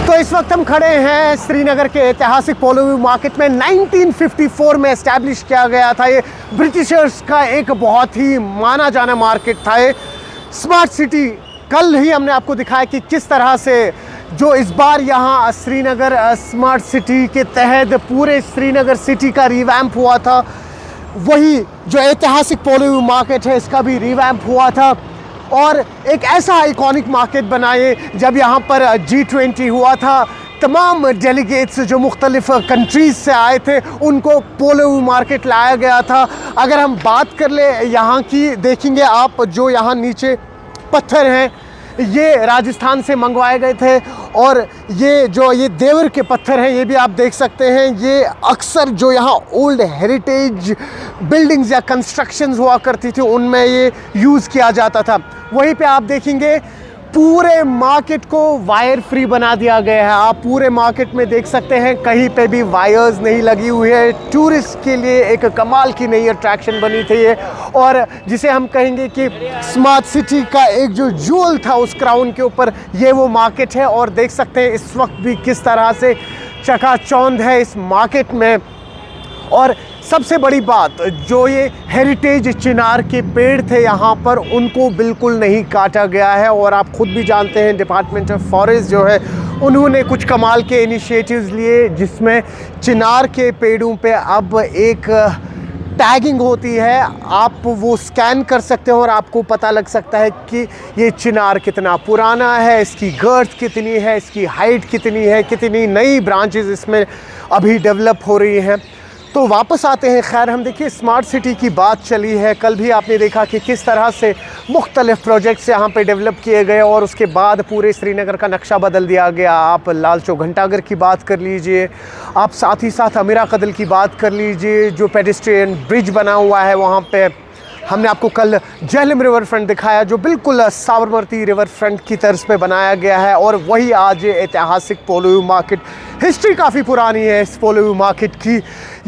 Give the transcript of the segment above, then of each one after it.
तो इस वक्त हम खड़े हैं श्रीनगर के ऐतिहासिक पोलो व्यू मार्केट में। 1954 में एस्टैब्लिश किया गया था। ये ब्रिटिशर्स का एक बहुत ही माना जाना मार्केट था। ये स्मार्ट सिटी, कल ही हमने आपको दिखाया कि किस तरह से जो इस बार यहाँ श्रीनगर स्मार्ट सिटी के तहत पूरे श्रीनगर सिटी का रिवैम्प हुआ था। वही जो ऐतिहासिक पोलो व्यू मार्केट है, इसका भी रिवैम्प हुआ था और एक ऐसा आइकॉनिक मार्केट बनाए। जब यहाँ पर G20 हुआ था, तमाम डेलीगेट्स जो मुख्तलिफ कंट्रीज़ से आए थे, उनको पोलो व्यू मार्केट लाया गया था। अगर हम बात कर ले यहाँ की, देखेंगे आप जो यहाँ नीचे पत्थर हैं, ये राजस्थान से मंगवाए गए थे और ये देवर के पत्थर हैं, ये भी आप देख सकते हैं। ये अक्सर जो यहाँ ओल्ड हेरिटेज बिल्डिंग्स या कंस्ट्रक्शंस हुआ करती थी, उनमें ये यूज़ किया जाता था। वहीं पे आप देखेंगे पूरे मार्केट को वायर फ्री बना दिया गया है। आप पूरे मार्केट में देख सकते हैं, कहीं पे भी वायर्स नहीं लगी हुई है। टूरिस्ट के लिए एक कमाल की नई अट्रैक्शन बनी थी ये, और जिसे हम कहेंगे कि स्मार्ट सिटी का एक जो जूल था उस क्राउन के ऊपर, ये वो मार्केट है। और देख सकते हैं इस वक्त भी किस तरह से चकाचौंध है इस मार्केट में। और सबसे बड़ी बात, जो ये हेरिटेज चिनार के पेड़ थे यहाँ पर, उनको बिल्कुल नहीं काटा गया है। और आप खुद भी जानते हैं, डिपार्टमेंट ऑफ फॉरेस्ट जो है, उन्होंने कुछ कमाल के इनिशिएटिव्स लिए, जिसमें चिनार के पेड़ों पे अब एक टैगिंग होती है। आप वो स्कैन कर सकते हो और आपको पता लग सकता है कि ये चिनार कितना पुराना है, इसकी गर्थ कितनी है, इसकी हाइट कितनी है, कितनी नई ब्रांचेस इसमें अभी डेवलप हो रही हैं। तो वापस आते हैं। खैर, हम देखिए स्मार्ट सिटी की बात चली है। कल भी आपने देखा कि किस तरह से मुख्तलिफ प्रोजेक्ट्स यहाँ पे डेवलप किए गए और उसके बाद पूरे श्रीनगर का नक्शा बदल दिया गया। आप लाल चौक घंटाघर की बात कर लीजिए, आप साथ ही साथ अमीरा कदल की बात कर लीजिए, जो पेडेस्ट्रियन ब्रिज बना हुआ है वहाँ पे। हमने आपको कल झेलम रिवर फ्रंट दिखाया, जो बिल्कुल साबरमती रिवर फ्रंट की तर्ज पे बनाया गया है। और वही आज ऐतिहासिक पोलो व्यू मार्केट, हिस्ट्री काफ़ी पुरानी है इस पोलो व्यू मार्केट की।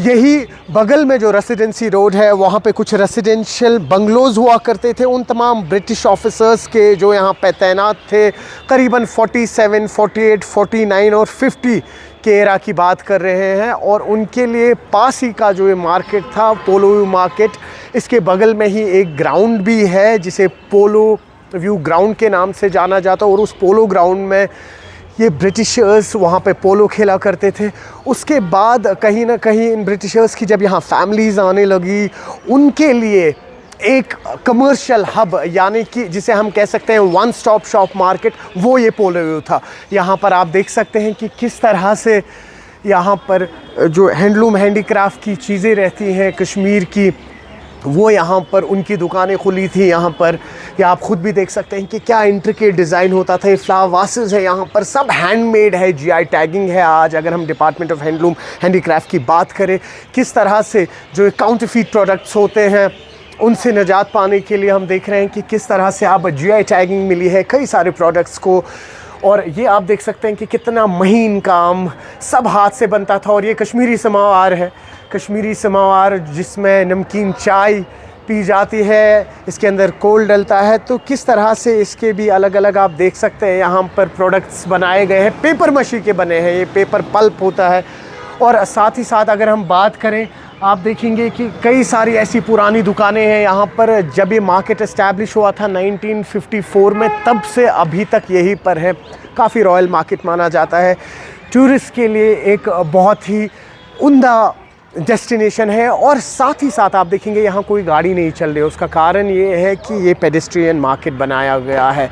यही बगल में जो रेसिडेंसी रोड है, वहाँ पे कुछ रेसिडेंशियल बंगलोज़ हुआ करते थे उन तमाम ब्रिटिश ऑफिसर्स के जो यहाँ पे तैनात थे। करीबन 47, 48, 49 और 50 के एरा की बात कर रहे हैं। और उनके लिए पास ही का जो ये मार्केट था, पोलो व्यू मार्केट, इसके बगल में ही एक ग्राउंड भी है जिसे पोलो व्यू ग्राउंड के नाम से जाना जाता है। और उस पोलो ग्राउंड में ये ब्रिटिशर्स वहाँ पे पोलो खेला करते थे। उसके बाद कहीं ना कहीं इन ब्रिटिशर्स की जब यहाँ फैमिलीज़ आने लगी, उनके लिए एक कमर्शियल हब, यानी कि जिसे हम कह सकते हैं वन स्टॉप शॉप मार्केट, वो ये पोलो व्यू था। यहाँ पर आप देख सकते हैं कि किस तरह से यहाँ पर जो हैंडलूम हैंडीक्राफ्ट की चीज़ें रहती हैं कश्मीर की, वो यहाँ पर उनकी दुकानें खुली थी यहाँ पर। या आप ख़ुद भी देख सकते हैं कि क्या इंट्रिकेट डिज़ाइन होता था। ये फ्लावर वासेस है यहाँ पर, सब हैंडमेड है, GI टैगिंग है। आज अगर हम डिपार्टमेंट ऑफ हैंडलूम हैंडीक्राफ्ट की बात करें, किस तरह से जो काउंटरफीट प्रोडक्ट्स होते हैं उनसे निजात पाने के लिए हम देख रहे हैं कि किस तरह से अब GI टैगिंग मिली है कई सारे प्रोडक्ट्स को। और ये आप देख सकते हैं कि कितना महीन काम, सब हाथ से बनता था। और ये कश्मीरी समावार है, कश्मीरी समावार जिसमें नमकीन चाय पी जाती है, इसके अंदर कोल डलता है। तो किस तरह से इसके भी अलग अलग आप देख सकते हैं यहाँ पर प्रोडक्ट्स बनाए गए हैं, पेपर मशी के बने हैं। ये पेपर पल्प होता है। और साथ ही साथ अगर हम बात करें, आप देखेंगे कि कई सारी ऐसी पुरानी दुकानें हैं यहाँ पर। जब ये मार्केट इस्टेब्लिश हुआ था 1954 में, तब से अभी तक यहीं पर है। काफ़ी रॉयल मार्केट माना जाता है, टूरिस्ट के लिए एक बहुत ही उम्दा डेस्टिनेशन है। और साथ ही साथ आप देखेंगे यहाँ कोई गाड़ी नहीं चल रही। उसका कारण ये है कि ये पेडेस्ट्रियन मार्केट बनाया गया है।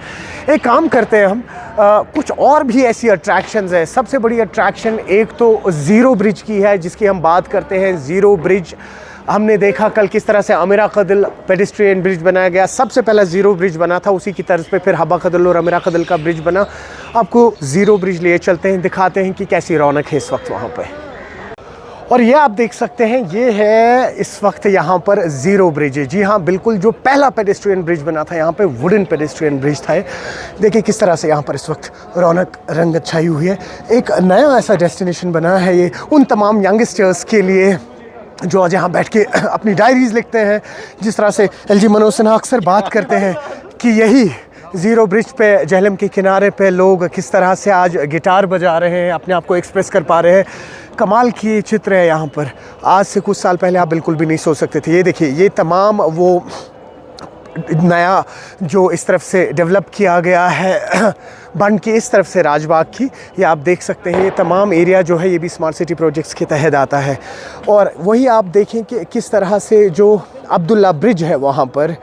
एक काम करते हैं हम, कुछ और भी ऐसी अट्रैक्शंस है। सबसे बड़ी अट्रैक्शन एक तो ज़ीरो ब्रिज की है, जिसकी हम बात करते हैं। ज़ीरो ब्रिज हमने देखा कल किस तरह से अमीरा कदल पेडेस्ट्रियन ब्रिज बनाया गया। सबसे पहला ज़ीरो ब्रिज बना था, उसी की तर्ज पे फिर हबा कदल और अमीरा कदल का ब्रिज बना। आपको ज़ीरो ब्रिज लिए चलते हैं, दिखाते हैं कि कैसी रौनक है इस वक्त वहाँ पर। और ये आप देख सकते हैं, ये है इस वक्त यहाँ पर ज़ीरो ब्रिज है। जी हाँ, बिल्कुल, जो पहला पेडेस्ट्रियन ब्रिज बना था यहाँ पे, वुडन पेडेस्ट्रियन ब्रिज था। देखिए किस तरह से यहाँ पर इस वक्त रौनक रंगत छाई हुई है। एक नया ऐसा डेस्टिनेशन बना है ये उन तमाम यंगस्टर्स के लिए जो आज यहाँ बैठ के अपनी डायरीज़ लिखते हैं। जिस तरह से LG मनोज सिन्हा अक्सर बात करते हैं कि यही ज़ीरो ब्रिज पे झेलम के किनारे पे लोग किस तरह से आज गिटार बजा रहे हैं, अपने आप को एक्सप्रेस कर पा रहे हैं। कमाल की चित्र है यहाँ पर। आज से कुछ साल पहले आप बिल्कुल भी नहीं सोच सकते थे। ये देखिए, ये तमाम वो नया जो इस तरफ से डेवलप किया गया है बन के इस तरफ से राजबाग की, ये आप देख सकते हैं। ये तमाम एरिया जो है ये भी स्मार्ट सिटी प्रोजेक्ट्स के तहत आता है। और वही आप देखें कि किस तरह से जो अब्दुल्ला ब्रिज है वहाँ पर,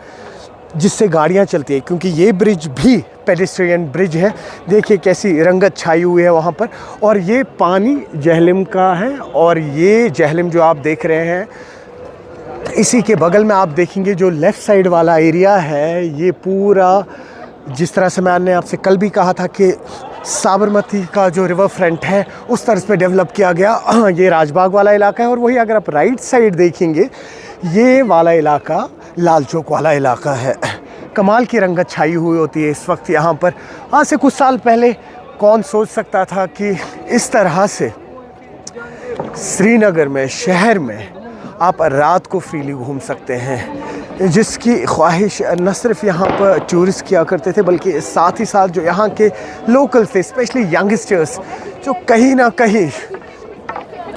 जिससे गाड़ियाँ चलती है, क्योंकि ये ब्रिज भी पेडेस्ट्रियन ब्रिज है। देखिए कैसी रंगत छाई हुई है वहाँ पर। और ये पानी झेलम का है, और ये झेलम जो आप देख रहे हैं, इसी के बगल में आप देखेंगे जो लेफ़्ट साइड वाला एरिया है, ये पूरा जिस तरह से मैंने आपसे कल भी कहा था कि साबरमती का जो रिवर फ्रंट है उस तरह पे डेवलप किया गया, ये राजबाग वाला इलाका है। और वही अगर आप राइट साइड देखेंगे, ये वाला इलाका लाल चौक वाला इलाका है। कमाल की रंगत छाई हुई होती है इस वक्त यहाँ पर। आज से कुछ साल पहले कौन सोच सकता था कि इस तरह से श्रीनगर में, शहर में आप रात को फ्रीली घूम सकते हैं, जिसकी ख्वाहिश न सिर्फ यहाँ पर टूरिस्ट किया करते थे, बल्कि साथ ही साथ जो यहाँ के लोकल्स थे, स्पेशली यंगस्टर्स, जो कहीं ना कहीं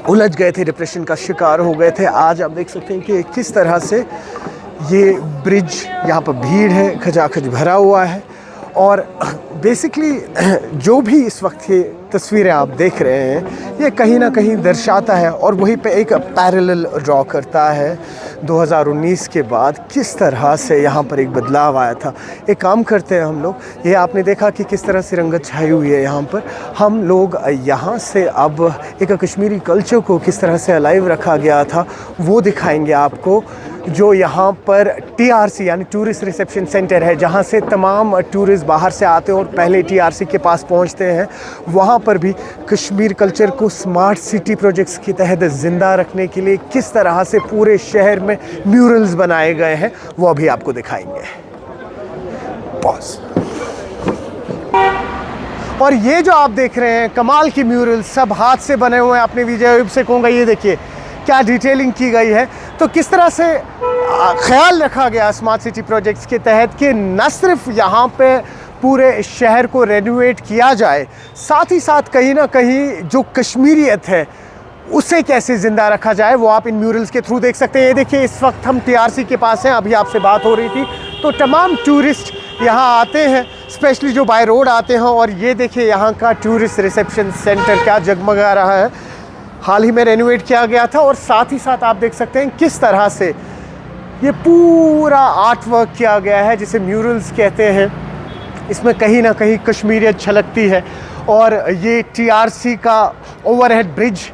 उलझ गए थे, डिप्रेशन का शिकार हो गए थे। आज आप देख सकते हैं कि किस तरह से ये ब्रिज, यहाँ पर भीड़ है, खचाखच भरा हुआ है। और बेसिकली जो भी इस वक्त ये तस्वीरें आप देख रहे हैं, ये कहीं ना कहीं दर्शाता है और वहीं पे एक पैरेलल ड्रॉ करता है 2019 के बाद किस तरह से यहाँ पर एक बदलाव आया था। एक काम करते हैं हम लोग, ये आपने देखा कि किस तरह से रंगत छाई हुई है यहाँ पर। हम लोग यहाँ से अब एक कश्मीरी कल्चर को किस तरह से अलाइव रखा गया था वो दिखाएंगे आपको। जो यहाँ पर TRC यानी टूरिस्ट रिसेप्शन सेंटर है, जहाँ से तमाम टूरिस्ट बाहर से आते हैं और पहले TRC के पास पहुँचते हैं, वहाँ पर भी कश्मीर कल्चर को स्मार्ट सिटी प्रोजेक्ट्स के तहत ज़िंदा रखने के लिए किस तरह से पूरे शहर में म्यूरल्स बनाए गए हैं, वो अभी आपको दिखाएंगे। पॉज। और ये जो आप देख रहे हैं कमाल की म्यूरल्स, सब हाथ से बने हुए हैं। अपने विजय से कहूँगा, ये देखिए क्या डिटेलिंग की गई है। तो किस तरह से ख्याल रखा गया स्मार्ट सिटी प्रोजेक्ट्स के तहत कि न सिर्फ यहाँ पे पूरे शहर को रेनोवेट किया जाए, साथ ही साथ कहीं ना कहीं जो कश्मीरियत है उसे कैसे ज़िंदा रखा जाए, वो आप इन म्यूरल्स के थ्रू देख सकते हैं। ये देखिए, इस वक्त हम TRC के पास हैं, अभी आपसे बात हो रही थी। तो तमाम टूरिस्ट यहाँ आते हैं, स्पेशली जो बाय रोड आते हैं। और ये देखिए यहाँ का टूरिस्ट रिसेप्शन सेंटर क्या जगमगा रहा है, हाल ही में रेनोवेट किया गया था। और साथ ही साथ आप देख सकते हैं किस तरह से ये पूरा आर्ट वर्क किया गया है, जिसे म्यूरल्स कहते हैं। इसमें कहीं ना कहीं कश्मीरियत छलकती है। और ये TRC का ओवरहेड ब्रिज,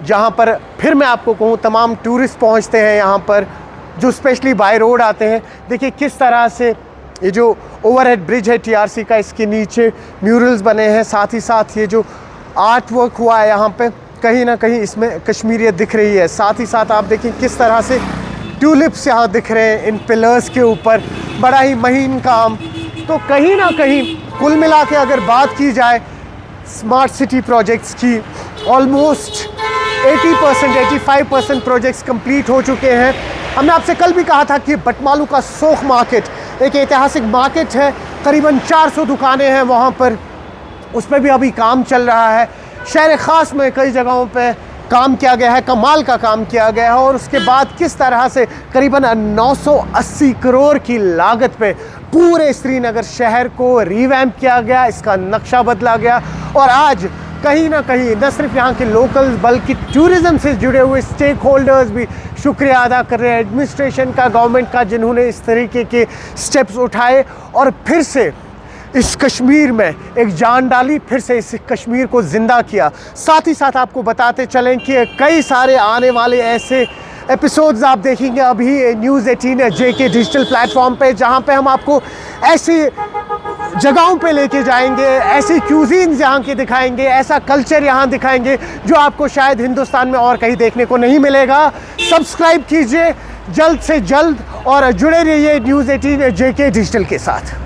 जहाँ पर फिर मैं आपको कहूँ तमाम टूरिस्ट पहुँचते हैं यहाँ पर, जो स्पेशली बाय रोड आते हैं। देखिए किस तरह से ये जो ओवरहेड ब्रिज है TRC का, इसके नीचे म्यूरल्स बने हैं। साथ ही साथ ये जो आर्ट वर्क हुआ है यहाँ पे, कहीं ना कहीं इसमें कश्मीरियत दिख रही है। साथ ही साथ आप देखें किस तरह से ट्यूलिप्स यहाँ दिख रहे हैं इन पिलर्स के ऊपर, बड़ा ही महीन काम। तो कहीं ना कहीं कुल मिला के अगर बात की जाए स्मार्ट सिटी प्रोजेक्ट्स की, ऑलमोस्ट 80% 85% प्रोजेक्ट्स कंप्लीट हो चुके हैं। हमने आपसे कल भी कहा था कि बटमालू का सोख मार्केट एक ऐतिहासिक मार्केट है, करीबन 400 दुकानें हैं वहाँ पर, उस पर भी अभी काम चल रहा है। शहर ख़ास में कई जगहों पे काम किया गया है, कमाल का काम किया गया है। और उसके बाद किस तरह से करीबन 980 करोड़ की लागत पे पूरे श्रीनगर शहर को रिवैम्प किया गया, इसका नक्शा बदला गया। और आज कहीं ना कहीं न सिर्फ यहाँ के लोकल्स बल्कि टूरिज़्म से जुड़े हुए स्टेक होल्डर्स भी शुक्रिया अदा कर रहे हैं एडमिनिस्ट्रेशन का, गवर्नमेंट का, जिन्होंने इस तरीके के स्टेप्स उठाए और फिर से इस कश्मीर में एक जान डाली, फिर से इस कश्मीर को ज़िंदा किया। साथ ही साथ आपको बताते चलें कि कई सारे आने वाले ऐसे एपिसोड्स आप देखेंगे अभी न्यूज़ 18 JK डिजिटल प्लेटफॉर्म पे, जहां पे हम आपको ऐसी जगहों पे लेके जाएंगे, ऐसी क्यूजीन्स यहाँ के दिखाएंगे, ऐसा कल्चर यहाँ दिखाएंगे जो आपको शायद हिंदुस्तान में और कहीं देखने को नहीं मिलेगा। सब्सक्राइब कीजिए जल्द से जल्द और जुड़े रहिए न्यूज़ 18 JK डिजिटल के साथ।